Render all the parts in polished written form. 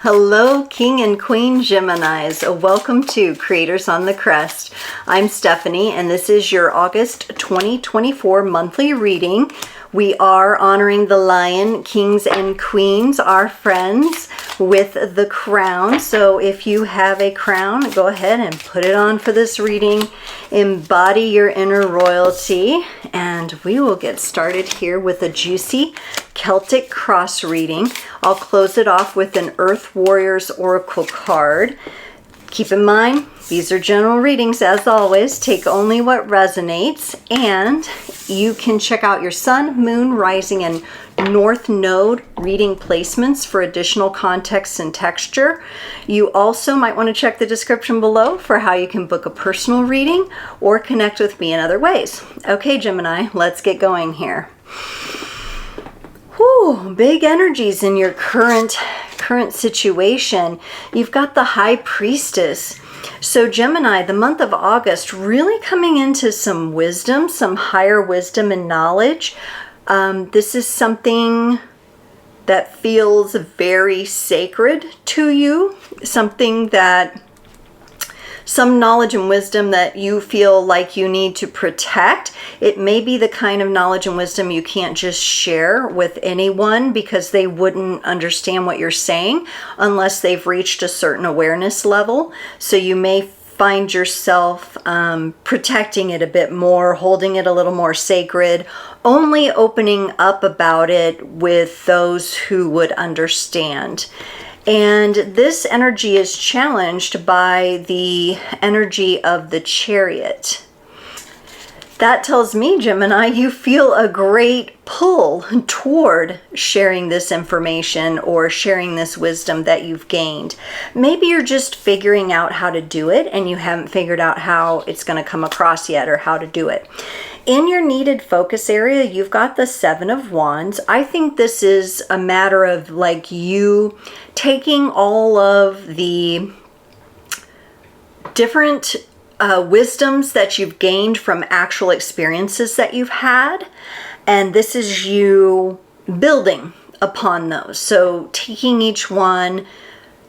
Hello, King and Queen Geminis. Welcome to Creators on the Crest. I'm Stephanie, and this is your August 2024 monthly reading. We are honoring the lion, kings and queens, our friends, with the crown. So if you have a crown, go ahead and put it on for this reading. Embody your inner royalty. And we will get started here with a juicy Celtic cross reading. I'll close it off with an Earth Warriors Oracle card. Keep in mind, these are general readings as always. Take only what resonates, and you can check out your sun, moon, rising, and north node reading placements for additional context and texture. You also might want to check the description below for how you can book a personal reading or connect with me in other ways. Okay, Gemini, let's get going here. Whew, big energies in your current situation. You've got the High Priestess. So Gemini, the month of August, really coming into some wisdom, some higher wisdom and knowledge. This is something that feels very sacred to you, some knowledge and wisdom that you feel like you need to protect. It may be the kind of knowledge and wisdom you can't just share with anyone because they wouldn't understand what you're saying unless they've reached a certain awareness level. So you may find yourself protecting it a bit more, holding it a little more sacred, only opening up about it with those who would understand. And this energy is challenged by the energy of the Chariot. That tells me, Gemini, you feel a great pull toward sharing this information or sharing this wisdom that you've gained. Maybe you're just figuring out how to do it and you haven't figured out how it's going to come across yet or how to do it. In your needed focus area, you've got the Seven of Wands. I think this is a matter of like you taking all of the different wisdoms that you've gained from actual experiences that you've had, and this is you building upon those. So taking each one,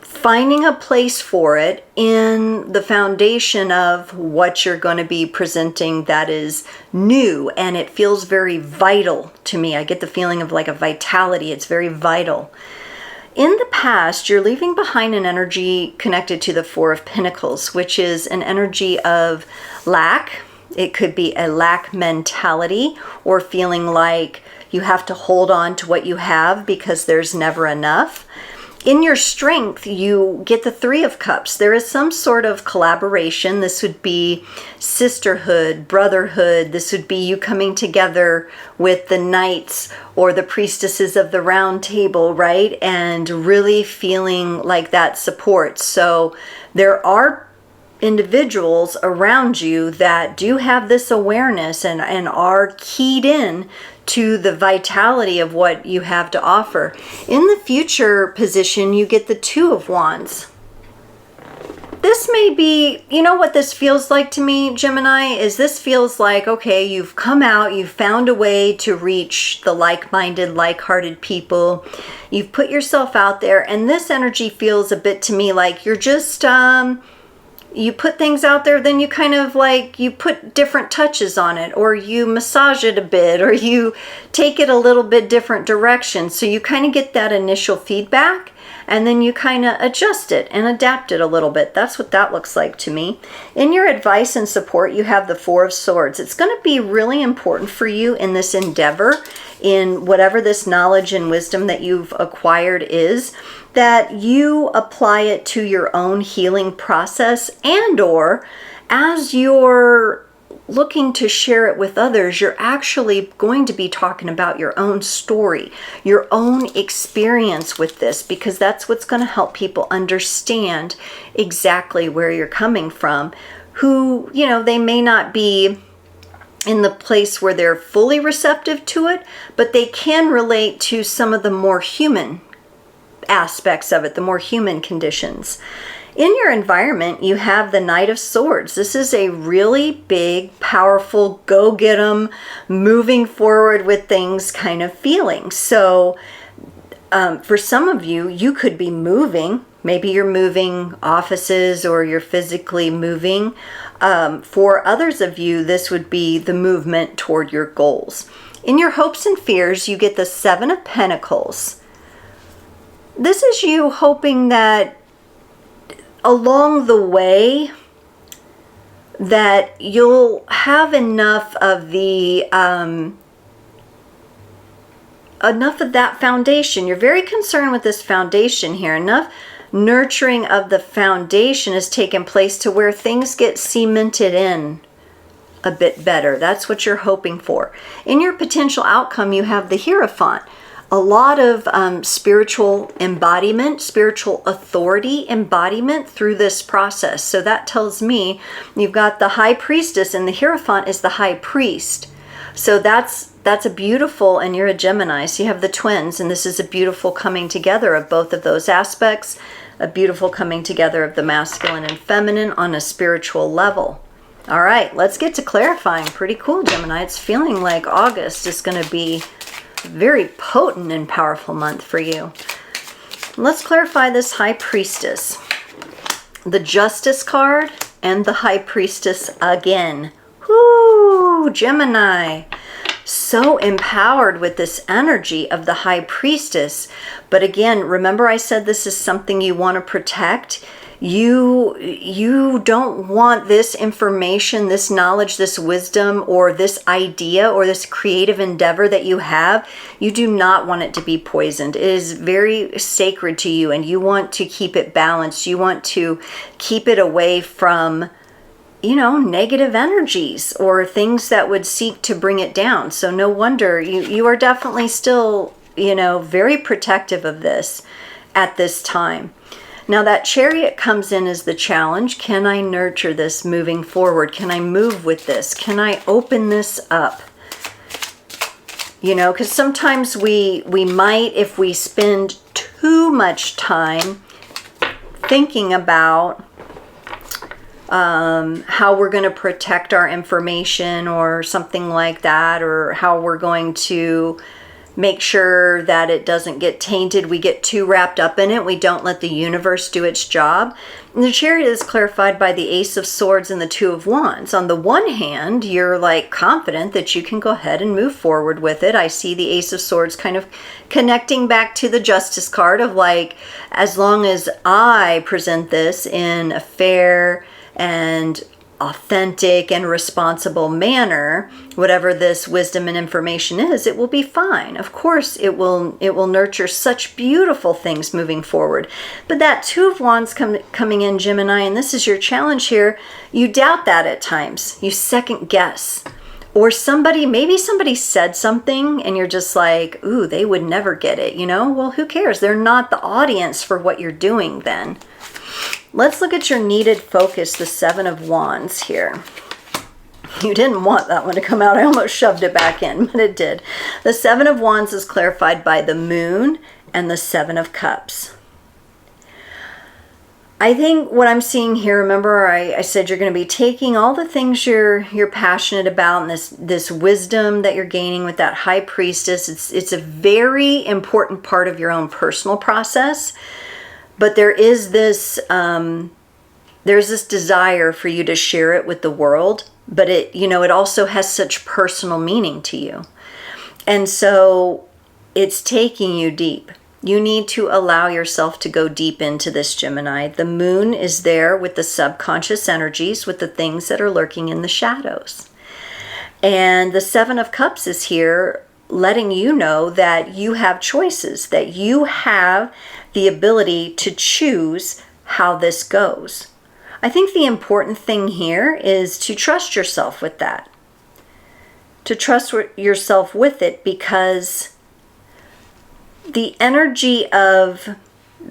finding a place for it in the foundation of what you're going to be presenting that is new, and it feels very vital to me. I get the feeling of like a vitality. It's very vital. In the past, you're leaving behind an energy connected to the Four of Pentacles, which is an energy of lack. It could be a lack mentality or feeling like you have to hold on to what you have because there's never enough. In your strength, you get the Three of Cups. There is some sort of collaboration. This would be sisterhood, brotherhood. This would be you coming together with the knights or the priestesses of the round table, right? And really feeling like that support. So there are individuals around you that do have this awareness and are keyed in to the vitality of what you have to offer. In the future position, you get the Two of Wands. This may be, you know what this feels like to me, Gemini, is this feels like, okay, you've come out, you've found a way to reach the like-minded, like-hearted people. You've put yourself out there, and this energy feels a bit to me like you're just, you put things out there, then you kind of like, you put different touches on it, or you massage it a bit, or you take it a little bit different direction. So you kind of get that initial feedback, and then you kind of adjust it and adapt it a little bit. That's what that looks like to me. In your advice and support, you have the Four of Swords. It's going to be really important for you in this endeavor, in whatever this knowledge and wisdom that you've acquired is, that you apply it to your own healing process, and or as you're looking to share it with others, you're actually going to be talking about your own story, your own experience with this, because that's what's going to help people understand exactly where you're coming from, who, you know, they may not be in the place where they're fully receptive to it, but they can relate to some of the more human aspects of it, the more human conditions. In your environment, you have the Knight of Swords. This is a really big, powerful, go get 'em, moving forward with things kind of feeling. So For some of you, you could be moving. Maybe you're moving offices or you're physically moving. For others of you, this would be the movement toward your goals. In your hopes and fears, you get the Seven of Pentacles. This is you hoping that along the way that you'll have enough of the enough of that foundation. You're very concerned with this foundation here. Enough nurturing of the foundation has taken place to where things get cemented in a bit better. That's what you're hoping for. In your potential outcome, you have the Hierophant. A lot of spiritual embodiment, spiritual authority embodiment through this process. So that tells me you've got the High Priestess, and the Hierophant is the High Priest. So that's a beautiful, and you're a Gemini, so you have the twins, and this is a beautiful coming together of both of those aspects, a beautiful coming together of the masculine and feminine on a spiritual level. All right, let's get to clarifying. Pretty cool, Gemini. It's feeling like August is going to be a very potent and powerful month for you. Let's clarify this High Priestess. The Justice card and the High Priestess again. Whoo, Gemini. So empowered with this energy of the High Priestess. But again, remember I said this is something you want to protect. You don't want this information, this knowledge, this wisdom, or this idea, or this creative endeavor that you have. You do not want it to be poisoned. It is very sacred to you, and you want to keep it balanced. You want to keep it away from, you know, negative energies or things that would seek to bring it down. So no wonder you are definitely still, you know, very protective of this at this time. Now that Chariot comes in as the challenge. Can I nurture this moving forward? Can I move with this? Can I open this up? You know, because sometimes we might, if we spend too much time thinking about how we're going to protect our information or something like that, or how we're going to make sure that it doesn't get tainted. We get too wrapped up in it. We don't let the universe do its job. And the Chariot is clarified by the Ace of Swords and the Two of Wands. On the one hand, you're like confident that you can go ahead and move forward with it. I see the Ace of Swords kind of connecting back to the Justice card of like, as long as I present this in a fair and authentic and responsible manner, whatever this wisdom and information is, it will be fine. Of course, it will nurture such beautiful things moving forward. But that Two of Wands coming in, Gemini, and this is your challenge here, you doubt that at times. You second guess. Or maybe somebody said something and you're just like, ooh, they would never get it, you know? Well, who cares? They're not the audience for what you're doing then. Let's look at your needed focus, the Seven of Wands here. You didn't want that one to come out. I almost shoved it back in, but it did. The Seven of Wands is clarified by the Moon and the Seven of Cups. I think what I'm seeing here, remember I said you're going to be taking all the things you're passionate about and this wisdom that you're gaining with that High Priestess. It's a very important part of your own personal process. But there is this, there's this desire for you to share it with the world, but it also has such personal meaning to you. And so it's taking you deep. You need to allow yourself to go deep into this, Gemini. The Moon is there with the subconscious energies, with the things that are lurking in the shadows. And the Seven of Cups is here letting you know that you have choices, that you have the ability to choose how this goes. I think the important thing here is to trust yourself with that. To trust yourself with it, because the energy of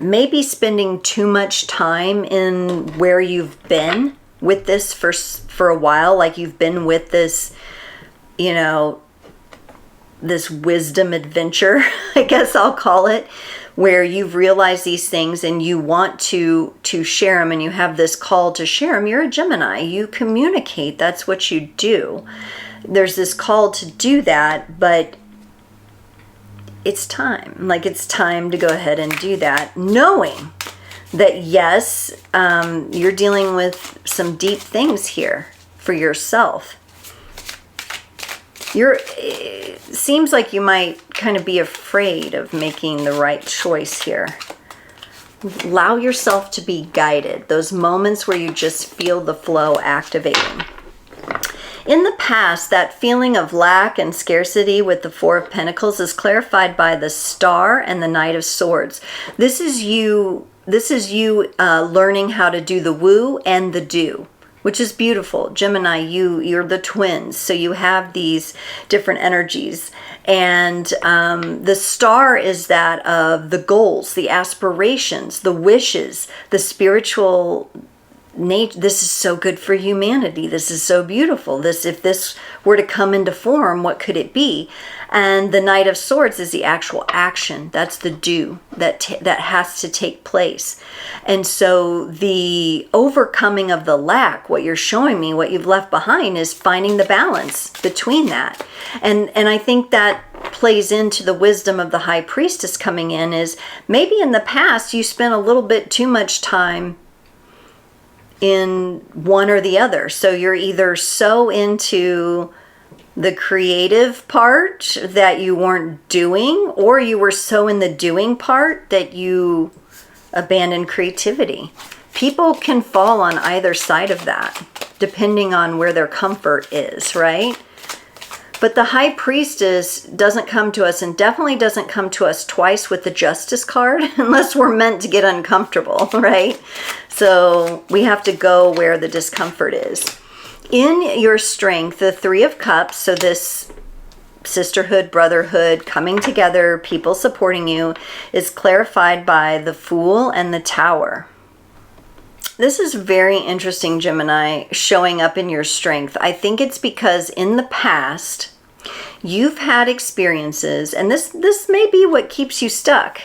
maybe spending too much time in where you've been with this for a while, like you've been with this, this wisdom adventure, I guess I'll call it, where you've realized these things and you want to share them and you have this call to share them. You're a Gemini. You communicate. That's what you do. There's this call to do that, but it's time. Like, it's time to go ahead and do that, knowing that, yes, you're dealing with some deep things here for yourself. It seems like you might kind of be afraid of making the right choice here. Allow yourself to be guided. Those moments where you just feel the flow activating. In the past, that feeling of lack and scarcity with the Four of Pentacles is clarified by the Star and the Knight of Swords. This is you learning how to do the woo and the do, which is beautiful. Gemini, you're the twins, so you have these different energies. And the Star is that of the goals, the aspirations, the wishes, the spiritual nature. This is so good for humanity. This is so beautiful. If this were to come into form, what could it be? And the Knight of Swords is the actual action. That's the do that has to take place. And so the overcoming of the lack, what you're showing me, what you've left behind, is finding the balance between that. And I think that plays into the wisdom of the High Priestess coming in, is maybe in the past you spent a little bit too much time in one or the other. So you're either so into the creative part that you weren't doing, or you were so in the doing part that you abandoned creativity. People can fall on either side of that, depending on where their comfort is, right? But the High Priestess doesn't come to us, and definitely doesn't come to us twice with the Justice card, unless we're meant to get uncomfortable, right? So we have to go where the discomfort is. In your strength, the Three of Cups, so this sisterhood, brotherhood, coming together, people supporting you, is clarified by the Fool and the Tower. This is very interesting, Gemini, showing up in your strength. I think it's because in the past, you've had experiences, and this may be what keeps you stuck.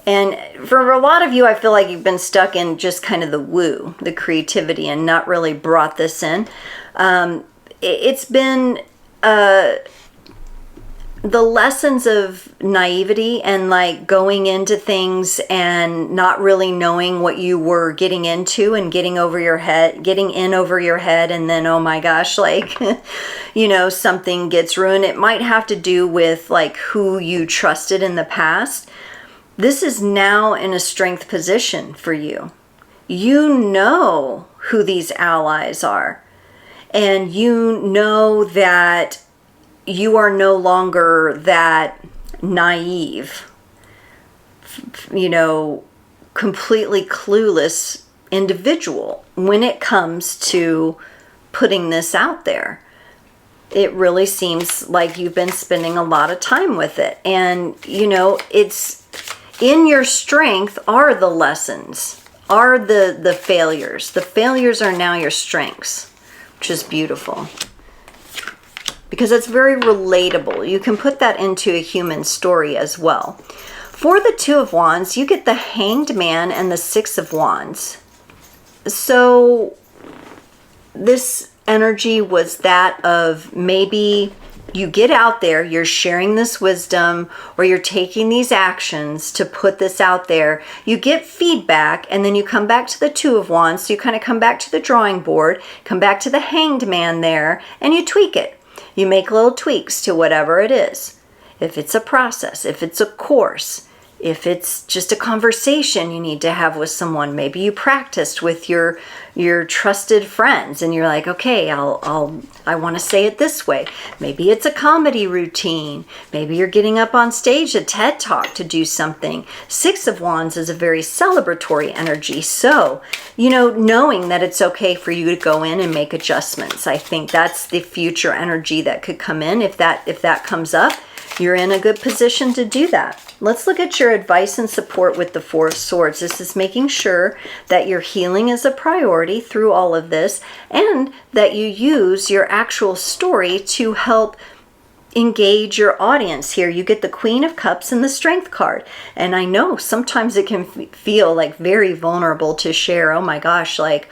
And for a lot of you, I feel like you've been stuck in just kind of the woo, the creativity, and not really brought this in. It's been the lessons of naivety and like going into things and not really knowing what you were getting into, and getting in over your head, and then, oh my gosh, like, you know, something gets ruined. It might have to do with like who you trusted in the past. This is now in a strength position for you. You know who these allies are, and you know that you are no longer that naive, you know, completely clueless individual when it comes to putting this out there. It really seems like you've been spending a lot of time with it. And, you know, it's in your strength are the lessons, are the failures. The failures are now your strengths, which is beautiful, because it's very relatable. You can put that into a human story as well. For the Two of Wands, you get the Hanged Man and the Six of Wands. So this energy was that of maybe you get out there, you're sharing this wisdom, or you're taking these actions to put this out there. You get feedback, and then you come back to the Two of Wands. So you kind of come back to the drawing board, come back to the Hanged Man there, and you tweak it. You make little tweaks to whatever it is. If it's a process, if it's a course, if it's just a conversation you need to have with someone, maybe you practiced with your trusted friends, and you're like, okay, I want to say it this way. Maybe it's a comedy routine. Maybe you're getting up on stage, a TED Talk, to do something. Six of Wands is a very celebratory energy. So, you know, knowing that it's okay for you to go in and make adjustments. I think that's the future energy that could come in. If that comes up, you're in a good position to do that. Let's look at your advice and support with the Four of Swords. This is making sure that your healing is a priority through all of this, and that you use your actual story to help engage your audience here. You get the Queen of Cups and the Strength card. And I know sometimes it can feel like very vulnerable to share. Oh my gosh, like,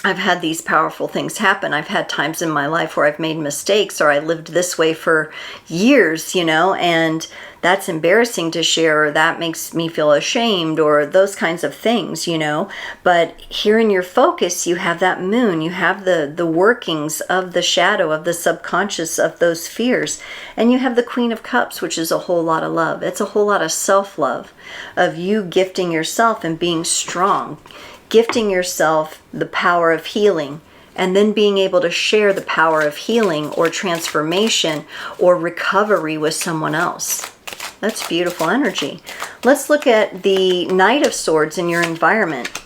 I've had these powerful things happen. I've had times in my life where I've made mistakes, or I lived this way for years, you know, and that's embarrassing to share, or that makes me feel ashamed, or those kinds of things, you know. But here in your focus, you have that moon, you have the workings of the shadow, of the subconscious, of those fears. And you have the Queen of Cups, which is a whole lot of love. It's a whole lot of self-love, of you gifting yourself and being strong, gifting yourself the power of healing, and then being able to share the power of healing or transformation or recovery with someone else. That's beautiful energy. Let's look at the Knight of Swords in your environment.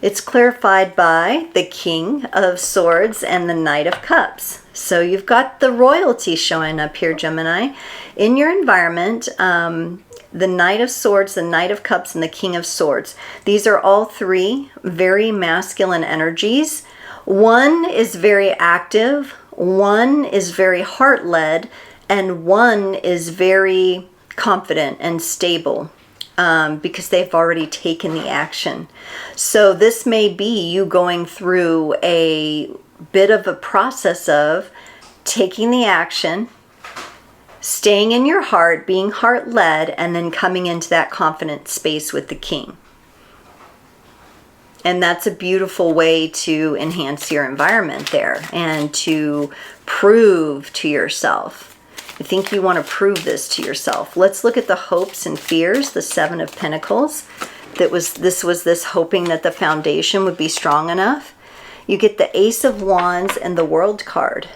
It's clarified by the King of Swords and the Knight of Cups. So you've got the royalty showing up here, Gemini. In your environment, the Knight of Swords, the Knight of Cups, and the King of Swords. These are all three very masculine energies. One is very active, one is very heart-led, and one is very confident and stable because they've already taken the action. So this may be you going through a bit of a process of taking the action, staying in your heart, being heart-led, and then coming into that confident space with the King. And that's a beautiful way to enhance your environment there and to prove to yourself. I think you want to prove this to yourself. Let's look at the hopes and fears, the Seven of Pentacles. This was hoping that the foundation would be strong enough. You get the Ace of Wands and the World card.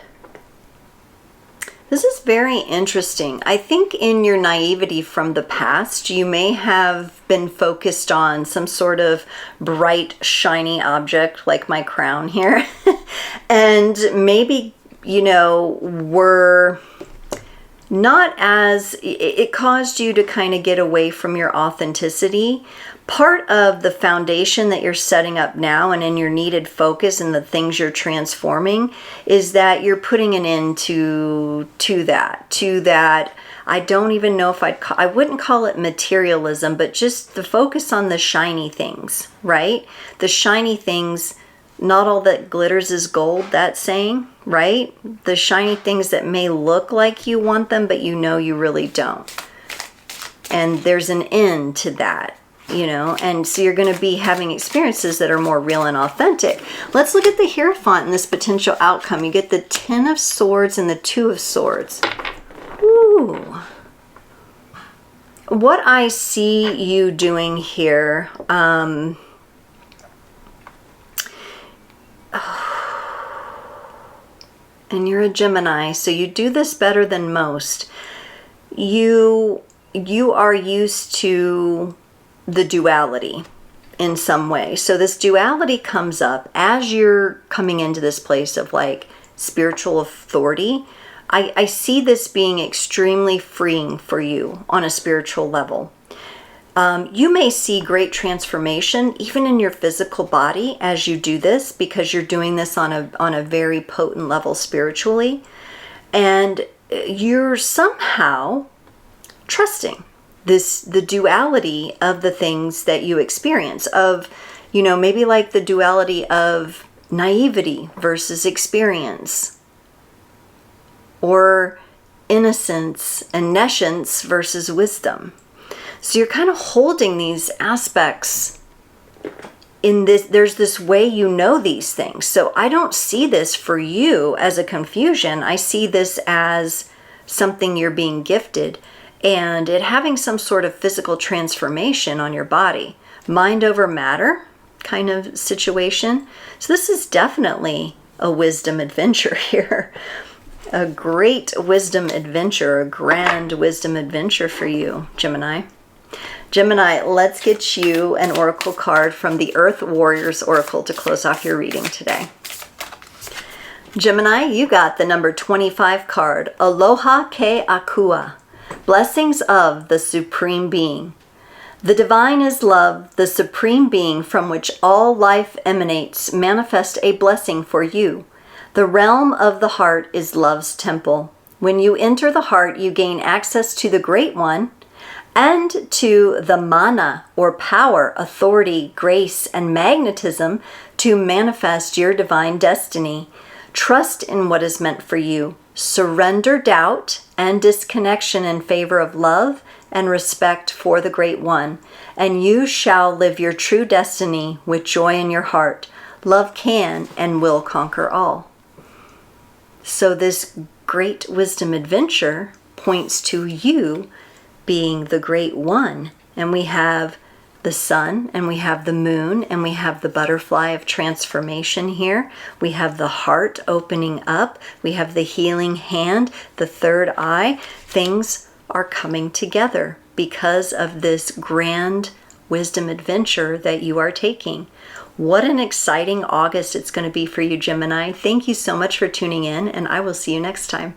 This is very interesting. I think in your naivety from the past, you may have been focused on some sort of bright, shiny object like my crown here. And maybe, you know, were not as, it caused you to kind of get away from your authenticity. Part of the foundation that you're setting up now and in your needed focus and the things you're transforming is that you're putting an end to that. I don't even know if I wouldn't call it materialism, but just the focus on the shiny things, right? The shiny things, not all that glitters is gold, that saying, right? The shiny things that may look like you want them, but you know you really don't. And there's an end to that. You know, and so you're going to be having experiences that are more real and authentic. Let's look at the Hierophant and this potential outcome. You get the Ten of Swords and the Two of Swords. Ooh. What I see you doing here, and you're a Gemini, so you do this better than most. You are used to the duality in some way. So this duality comes up as you're coming into this place of like spiritual authority. I see this being extremely freeing for you on a spiritual level. You may see great transformation even in your physical body as you do this, because you're doing this on a very potent level spiritually, and you're somehow trusting the duality of the things that you experience, of, you know, maybe like the duality of naivety versus experience, or innocence and nescience versus wisdom. So you're kind of holding these aspects in this, there's this way you know these things. So I don't see this for you as a confusion. I see this as something you're being gifted, and it having some sort of physical transformation on your body. Mind over matter kind of situation. So this is definitely a wisdom adventure here. A great wisdom adventure, a grand wisdom adventure for you, Gemini. Gemini, let's get you an oracle card from the Earth Warriors Oracle to close off your reading today. Gemini, you got the number 25 card, Aloha Ke Akua. Blessings of the Supreme Being. The divine is love, the Supreme Being from which all life emanates. Manifest a blessing for you. The realm of the heart is love's temple. When you enter the heart, you gain access to the Great One, and to the mana or power, authority, grace, and magnetism to manifest your divine destiny. Trust in what is meant for you. Surrender doubt and disconnection in favor of love and respect for the Great One, and you shall live your true destiny with joy in your heart. Love can and will conquer all. So this great wisdom adventure points to you being the Great One. And we have the sun, and we have the moon, and we have the butterfly of transformation here. We have the heart opening up. We have the healing hand, the third eye. Things are coming together because of this grand wisdom adventure that you are taking. What an exciting August it's going to be for you, Gemini. Thank you so much for tuning in, and I will see you next time.